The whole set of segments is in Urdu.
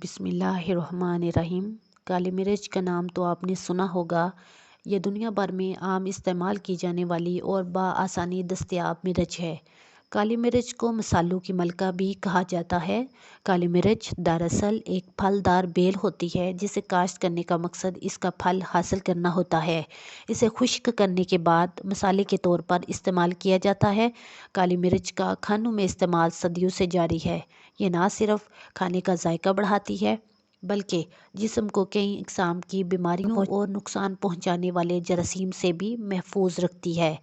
بسم اللہ الرحمن الرحیم۔ کالی مرچ کا نام تو آپ نے سنا ہوگا۔ یہ دنیا بھر میں عام استعمال کی جانے والی اور بآسانی دستیاب مرچ ہے۔ کالی مرچ کو مسالوں کی ملکہ بھی کہا جاتا ہے۔ کالی مرچ دراصل ایک پھلدار بیل ہوتی ہے جسے کاشت کرنے کا مقصد اس کا پھل حاصل کرنا ہوتا ہے۔ اسے خشک کرنے کے بعد مسالے کے طور پر استعمال کیا جاتا ہے۔ کالی مرچ کا کھانوں میں استعمال صدیوں سے جاری ہے۔ یہ نہ صرف کھانے کا ذائقہ بڑھاتی ہے بلکہ جسم کو کئی اقسام کی بیماریوں اور نقصان پہنچانے والے جراثیم سے بھی محفوظ رکھتی ہے۔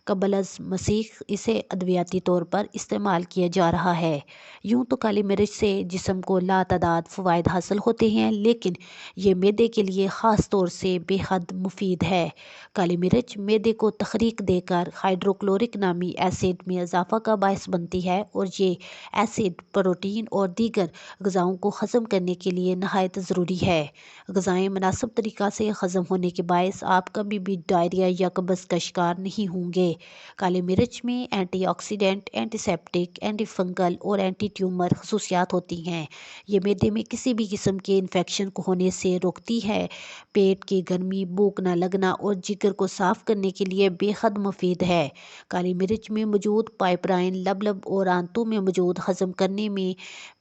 قبل از مسیح اسے ادویاتی طور پر استعمال کیا جا رہا ہے۔ یوں تو کالی مرچ سے جسم کو لاتعداد فوائد حاصل ہوتے ہیں، لیکن یہ معدے کے لیے خاص طور سے بے حد مفید ہے۔ کالی مرچ معدے کو تحریک دے کر ہائیڈروکلورک نامی ایسڈ میں اضافہ کا باعث بنتی ہے، اور یہ ایسڈ پروٹین اور دیگر غذاؤں کو ہضم کرنے کے لیے نہایت ضروری ہے۔ غذائیں مناسب طریقہ سے ہضم ہونے کے باعث آپ کبھی بھی ڈائریا یا قبض کا شکار نہیں ہوں گے۔ کالی مرچ میں antioxidant, antiseptic, antifungal اور اینٹی ٹیومر خصوصیات ہوتی ہیں۔ یہ معدے میں کسی بھی قسم کے انفیکشن کو ہونے سے روکتی ہے، پیٹ کی گرمی، بھوک نہ لگنا اور جگر کو صاف کرنے کے لیے بے حد مفید ہے۔ کالی مرچ میں موجود پائپرائن لب اور آنتوں میں موجود ہضم کرنے میں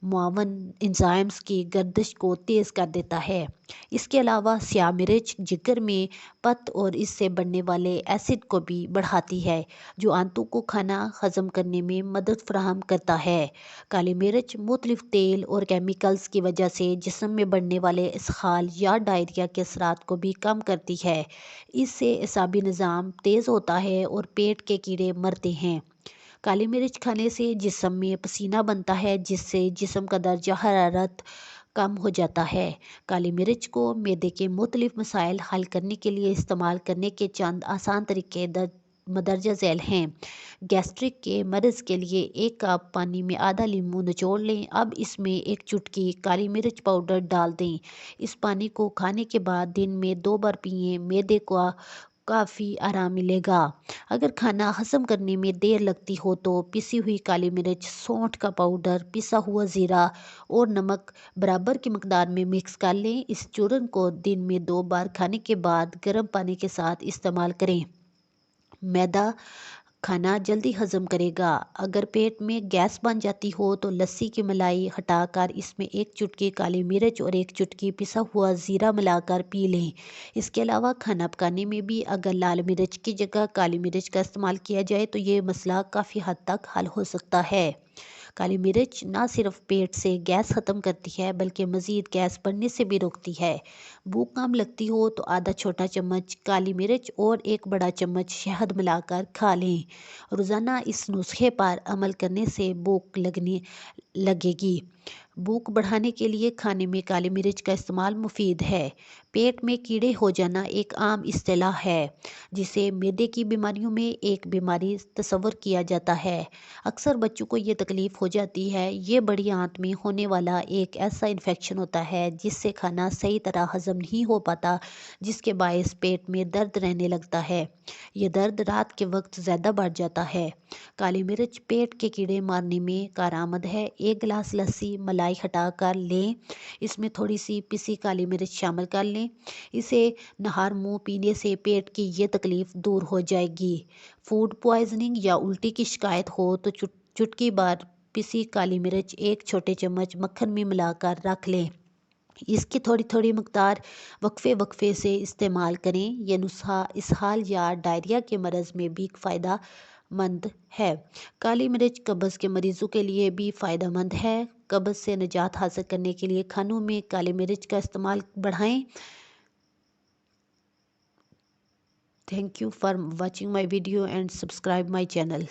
معاون انزائمز کی گردش کو تیز کر دیتا ہے۔ اس کے علاوہ سیاہ مرچ جگر میں پت اور اس سے بڑھنے والے ایسڈ کو بھی بڑھاتی ہے، جو آنتوں کو کھانا ہضم کرنے میں مدد فراہم کرتا ہے۔ کالی مرچ مختلف تیل اور کیمیکلز کی وجہ سے جسم میں بڑھنے والے اسہال یا ڈائریا کے اثرات کو بھی کم کرتی ہے۔ اس سے اعصابی نظام تیز ہوتا ہے اور پیٹ کے کیڑے مرتے ہیں۔ کالی مرچ کھانے سے جسم میں پسینہ بنتا ہے، جس سے جسم کا درجہ حرارت کم ہو جاتا ہے۔ کالی مرچ کو معدے کے مختلف مسائل حل کرنے کے لیے استعمال کرنے کے چند آسان طریقے مندرجہ ذیل ہیں۔ گیسٹرک کے مرض کے لیے ایک کپ پانی میں آدھا لیموں نچوڑ لیں۔ اب اس میں ایک چٹکی کالی مرچ پاؤڈر ڈال دیں۔ اس پانی کو کھانے کے بعد دن میں 2 بار پئیں۔ معدے کو کافی آرام ملے گا۔ اگر کھانا ہضم کرنے میں دیر لگتی ہو تو پسی ہوئی کالی مرچ، سونٹھ کا پاؤڈر، پسا ہوا زیرہ اور نمک برابر کی مقدار میں مکس کر لیں۔ اس چورن کو دن میں 2 بار کھانے کے بعد گرم پانی کے ساتھ استعمال کریں۔ معدہ کھانا جلدی ہضم کرے گا۔ اگر پیٹ میں گیس بن جاتی ہو تو لسی کی ملائی ہٹا کر اس میں ایک چٹکی کالی مرچ اور ایک چٹکی پسا ہوا زیرہ ملا کر پی لیں۔ اس کے علاوہ کھانا پکانے میں بھی اگر لال مرچ کی جگہ کالی مرچ کا استعمال کیا جائے تو یہ مسئلہ کافی حد تک حل ہو سکتا ہے۔ کالی مرچ نہ صرف پیٹ سے گیس ختم کرتی ہے بلکہ مزید گیس بڑھنے سے بھی روکتی ہے۔ بھوک کم لگتی ہو تو آدھا چھوٹا چمچ کالی مرچ اور 1 بڑا چمچ شہد ملا کر کھا لیں۔ روزانہ اس نسخے پر عمل کرنے سے بھوک لگنے لگے گی۔ بھوک بڑھانے کے لیے کھانے میں کالی مرچ کا استعمال مفید ہے۔ پیٹ میں کیڑے ہو جانا ایک عام اصطلاح ہے جسے معدے کی بیماریوں میں ایک بیماری تصور کیا جاتا ہے۔ اکثر بچوں کو یہ تکلیف ہو جاتی ہے۔ یہ بڑی آنت میں ہونے والا ایک ایسا انفیکشن ہوتا ہے جس سے کھانا صحیح طرح ہضم نہیں ہو پاتا، جس کے باعث پیٹ میں درد رہنے لگتا ہے۔ یہ درد رات کے وقت زیادہ بڑھ جاتا ہے۔ کالی مرچ پیٹ کے کیڑے مارنے میں کارآمد ہے۔ 1 گلاس لسی ملائی ہٹا کر لیں۔ اس میں تھوڑی سی پسی کالی مرچ شامل کر لیں۔ اسے نہار منہ پینے سے پیٹ کی یہ تکلیف دور ہو جائے گی۔ فوڈ پوائزننگ یا الٹی کی شکایت ہو تو چٹکی بار پسی کالی مرچ 1 چھوٹے چمچ مکھن میں ملا کر رکھ لیں۔ اس کی تھوڑی تھوڑی مقدار وقفے سے استعمال کریں۔ یہ نسخہ اسہال یا ڈائریا کے مرض میں بھی فائدہ مند ہے۔ کالی مرچ قبض کے مریضوں کے لیے بھی فائدہ مند ہے۔ قبض سے نجات حاصل کرنے کے لیے کھانوں میں کالی مرچ کا استعمال بڑھائیں۔ Thank you for watching my video and subscribe my channel.